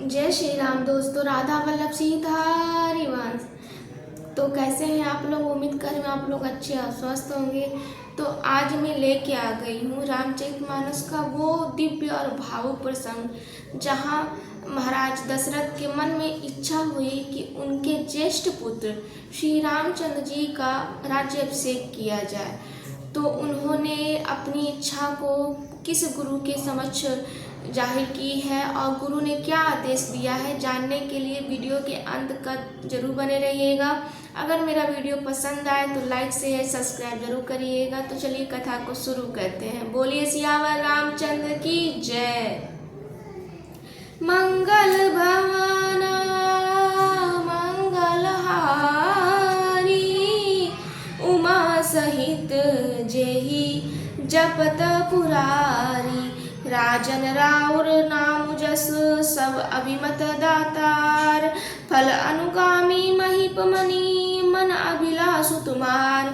जय श्री राम दोस्तों, राधा वल्लभ सीता हरिवंश। तो कैसे हैं आप लोग? उम्मीद कर रहे हैं आप लोग अच्छे और स्वस्थ होंगे। तो आज मैं लेके आ गई हूँ रामचरितमानस का वो दिव्य और भावुक प्रसंग जहाँ महाराज दशरथ के मन में इच्छा हुई कि उनके ज्येष्ठ पुत्र श्री रामचंद्र जी का राज्याभिषेक किया जाए। तो उन्होंने अपनी इच्छा को किस गुरु के समक्ष जाहिर की है और गुरु ने क्या आदेश दिया है, जानने के लिए वीडियो के अंत तक जरूर बने रहिएगा। अगर मेरा वीडियो पसंद आए तो लाइक शेयर सब्सक्राइब जरूर करिएगा। तो चलिए कथा को शुरू करते हैं। बोलिए सियावर रामचंद्र की जय। मंगल भवन मंगलहारी, उमा सहित जेहि जपत पुरारी। राजन राउर नाम जस सब अभिमत दातार। फल अनुगामी महीप मणि मन अभिलाषु तुम्हार।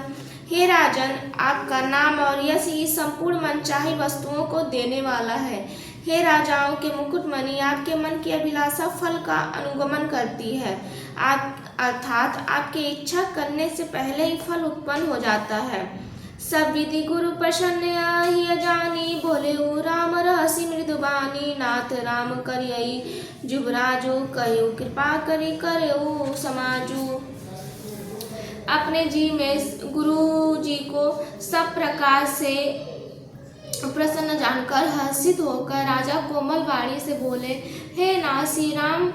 हे राजन, आपका नाम और यश ही संपूर्ण मनचाही वस्तुओं को देने वाला है। हे राजाओं के मुकुटमणि, आपके मन की अभिलाषा फल का अनुगमन करती है। अर्थात आपके इच्छा करने से पहले ही फल उत्पन्न हो जाता है। सब विधि गुरु प्रसन्न आहि जानी, बोले राम रहसि मृदुबानी। नाथ राम करियई जुबराजू, कहियो कृपा करी करऊ समाजू। अपने जी में गुरु जी को सब प्रकार से प्रसन्न जानकर हर्षित होकर राजा कोमल वाणी से बोले, हे नाथ श्री राम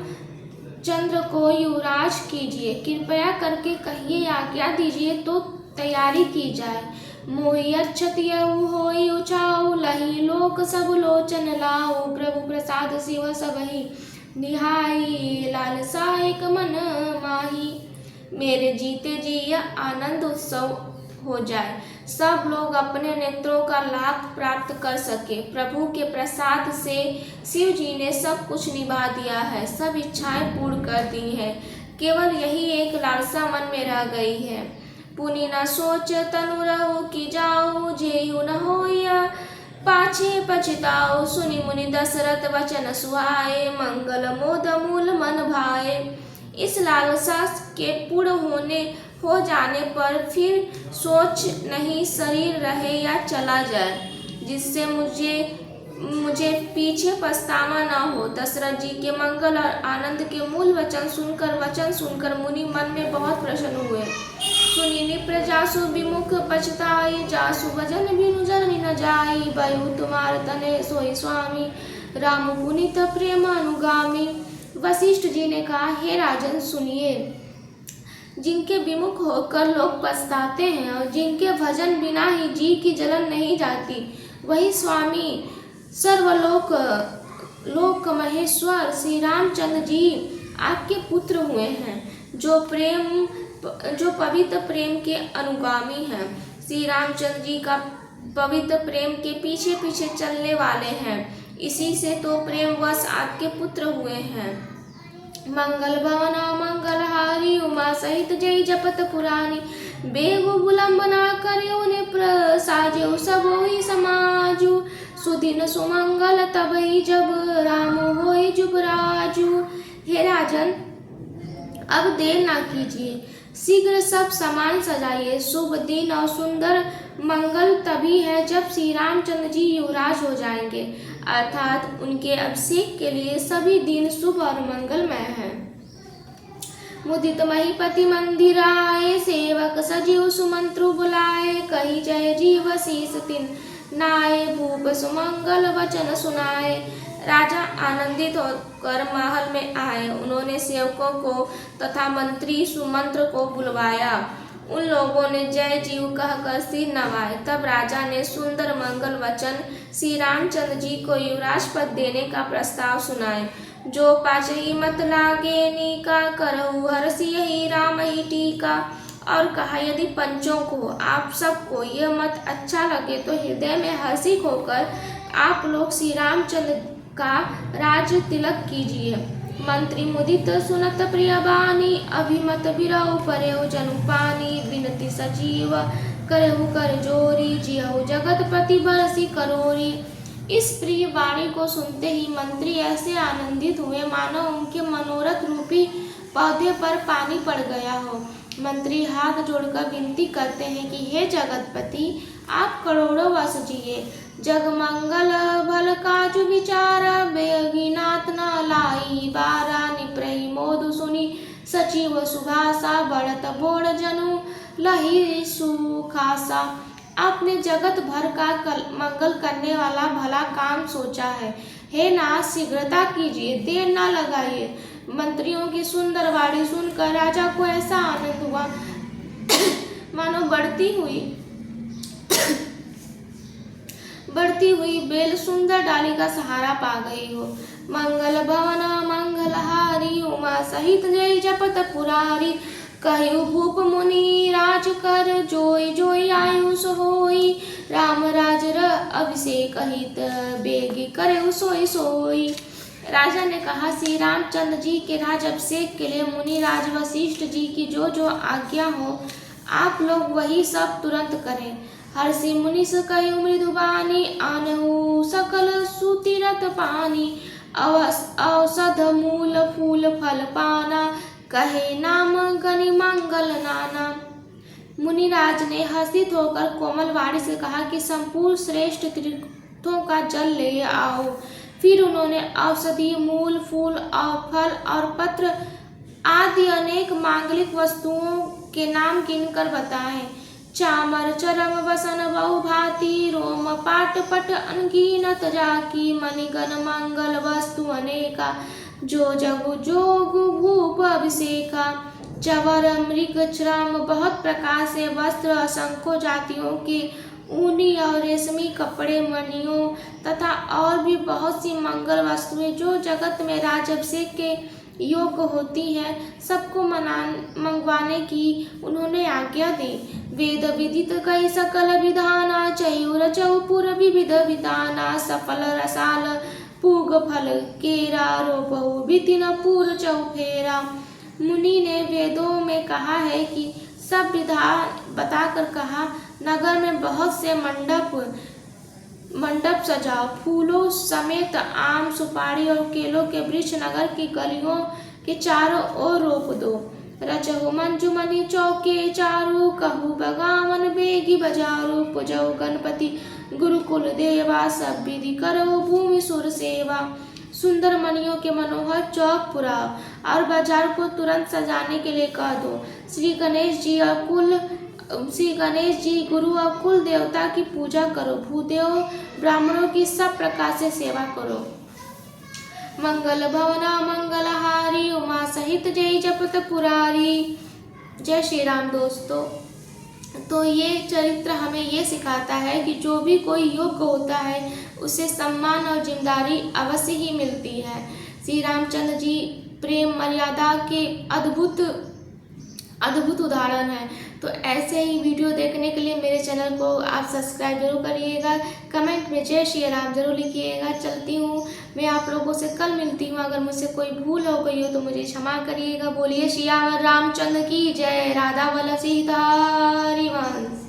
चंद्र को युवराज कीजिए, कृपया करके कहिए, आज्ञा दीजिए तो तैयारी की जाए। मोहि अक्षतियउ होई उचाऊ, लही लोक सब लोचन लाऊ। प्रभु प्रसाद शिव सबहि निहाई, लालसा एक मन माही। मेरे जीते जी यह आनंद उत्सव हो जाए, सब लोग अपने नेत्रों का लाभ प्राप्त कर सके। प्रभु के प्रसाद से शिव जी ने सब कुछ निभा दिया है, सब इच्छाएं पूर्ण कर दी है। केवल यही एक लालसा मन में रह गई है। पुनि न सोच तनु रहो कि जाओ, जेयु न होया पाछे पछताओ। सुनि मुनि दशरथ वचन सुहाए, मंगल मोद मूल मन भाए। इस लालसा के पूर्ण हो जाने पर फिर सोच नहीं शरीर रहे या चला जाए, जिससे मुझे पीछे पछतावा न हो। दशरथ जी के मंगल और आनंद के मूल वचन सुनकर मुनि मन में बहुत प्रसन्न हुए। सुनि निप्र जासु विमुख पछताई, जासु भजन बिनु जननी न जाई। बयु तुम्हार तने सोई स्वामी, राम पुनित प्रेम अनुगामी। वशिष्ठ जी ने कहा, हे राजन सुनिए, जिनके विमुख होकर लोग पछताते हैं और जिनके भजन बिना ही जी की जलन नहीं जाती, वही स्वामी सर्वलोक लोक महेश्वर श्री रामचंद्र जी आपके पुत्र हुए हैं, जो पवित्र प्रेम के अनुगामी हैं। श्री रामचंद्र जी का पवित्र प्रेम के पीछे पीछे चलने वाले हैं, इसी से तो प्रेमवश आपके पुत्र हुए हैं। मंगल भवना मंगलहारी, उमा सहित जय जपत पुरानी। बेगु विलंबना करियो ने प्रसाजो, सबोहि समाजू। सुदिन सुमंगल तबहि जब, राम होय जुबराजू। हे राजन, अब देर ना कीजिए, शीघ्र सब सामान सजाइए। शुभ दिन और सुंदर मंगल तभी है जब श्री रामचंद्र जी युवराज हो जाएंगे, अर्थात उनके अभिषेक के लिए सभी दिन शुभ और मंगलमय है। मुदित महीपति मंदिर आए, सेवक सजीव सुमंत्रु बुलाए। कही जय जीव शीस तिन नाए, भूप सुमंगल वचन सुनाए। राजा आनंदित होकर महल में आए। उन्होंने सेवकों को तथा मंत्री सुमंत्र को बुलवाया। उन लोगों ने जय जीव कहकर सिर नवाए। तब राजा ने सुंदर मंगल वचन श्री रामचंद्र जी को युवराज पद देने का प्रस्ताव सुनाए। जो पाचही मत लागे नीका, करहु हर्षि यही राम ही टीका। और कहा, यदि पंचों को आप सबको यह मत अच्छा लगे तो हृदय में हर्षित होकर आप लोग श्री रामचंद्र का राज तिलक कीजिए। मंत्री मुदित सुनत प्रिय बानी, अभिमत बिरहु परेउ जनु पानी। विनती सजीव करहु कर जोरी, जियहु जगतपति बरसी करोरी। इस प्रिय वाणी को सुनते ही मंत्री ऐसे आनंदित हुए मानो उनके मनोरथ रूपी पौधे पर पानी पड़ गया हो। मंत्री हाथ जोड़कर विनती करते हैं कि हे जगतपति, आप करोड़ों वर्ष जिए, जग मंगल भल काजु विचारा, बेगिनात न लाई बारा, निप्रही मोदु सुनी सचिव सुभाषा, बढ़त बोड़ जनु लही सुखासा। आपने जगत भर का मंगल करने वाला भला काम सोचा है। हे नाथ, शीघ्रता कीजिए, देर न लगाइए। मंत्रियों की सुंदर वाणी सुनकर राजा को ऐसा आनंद हुआ मानो बढ़ती हुई बेल सुंदर डाली का सहारा पा गई हो। मंगल भवन मंगलहारी, उमा सहित जय जपत पुरारी, कहु भूप मुनि राज कर, जोई जोई आयुष होई, राम राज र अभिषेक हित, बेगी करे सोई सोई। राजा ने कहा, श्री रामचंद्र जी के राज अभिषेक के लिए मुनि राज वशिष्ठ जी की जो जो आज्ञा हो, आप लोग वही सब तुरंत करें। हर्षि मुनि से कहु मृदुबानी, आनहु सकल सुतीरथ पानी, औषध मूल फूल फल पाना, कहे नाम गनि मंगल नाना। मुनिराज ने हर्षित होकर कोमल वाणी से कहा कि संपूर्ण श्रेष्ठ तीर्थों का जल ले आओ। फिर उन्होंने औषधि मूल फूल और फल और पत्र आदि अनेक मांगलिक वस्तुओं के नाम गिनकर बताए। चामर चरम वसन बहु भांति, रोम पाट पट अनगिनत जाकी, मणिगण मंगल वस्तु अनेका, जो जगु जोगु भूप अभिषेका। चवर मृग श्रम बहुत प्रकार से वस्त्र, असंख्य जातियों के ऊनी और रेशमी कपड़े, मणियों तथा और भी बहुत सी मंगल वस्तुएं जो जगत में राजाभिषेक के योग्य होती है, सबको मंगवाने की उन्होंने आज्ञा दी। वेद विदित कई सकल विधाना, चयुर चौपुर विविध विधाना, सफल रसाल पूग फल केरा, रोपहु बितिन पूर चौफेरा। मुनि ने वेदों में कहा है कि सब विधान बताकर कहा, नगर में बहुत से मंडप सजाओ, फूलों समेत आम सुपारी और केलों के वृक्ष नगर की गलियों के चारों ओर रोप दो। रचहु मंजुमणि चौके चारु, कहु बगावन बेगी बजारू, पुजहु गणपति गुरुकुल देवा, सब विधि करो भूमि सुर सेवा। सुंदर मणियों के मनोहर चौक पुराओ और बाजार को तुरंत सजाने के लिए कह दो। श्री गणेश जी गुरु और कुल देवता की पूजा करो। भूदेव ब्राह्मणों की सब प्रकार से सेवा करो। मंगल भवना मंगलहारी, उमा सहित जय जपत पुरारी। जय श्री राम। दोस्तों, तो ये चरित्र हमें ये सिखाता है कि जो भी कोई योग्य होता है उसे सम्मान और जिम्मेदारी अवश्य ही मिलती है। श्री रामचंद्र जी प्रेम मर्यादा के अद्भुत उदाहरण है। तो ऐसे ही वीडियो देखने के लिए मेरे चैनल को आप सब्सक्राइब जरूर करिएगा। कमेंट में जय श्री राम जरूर लिखिएगा। चलती हूँ, मैं आप लोगों से कल मिलती हूँ। अगर मुझसे कोई भूल हो गई हो तो मुझे क्षमा करिएगा। बोलिए सियावर रामचंद्र की जय। राधा वल्लभ सीता हरि वंश।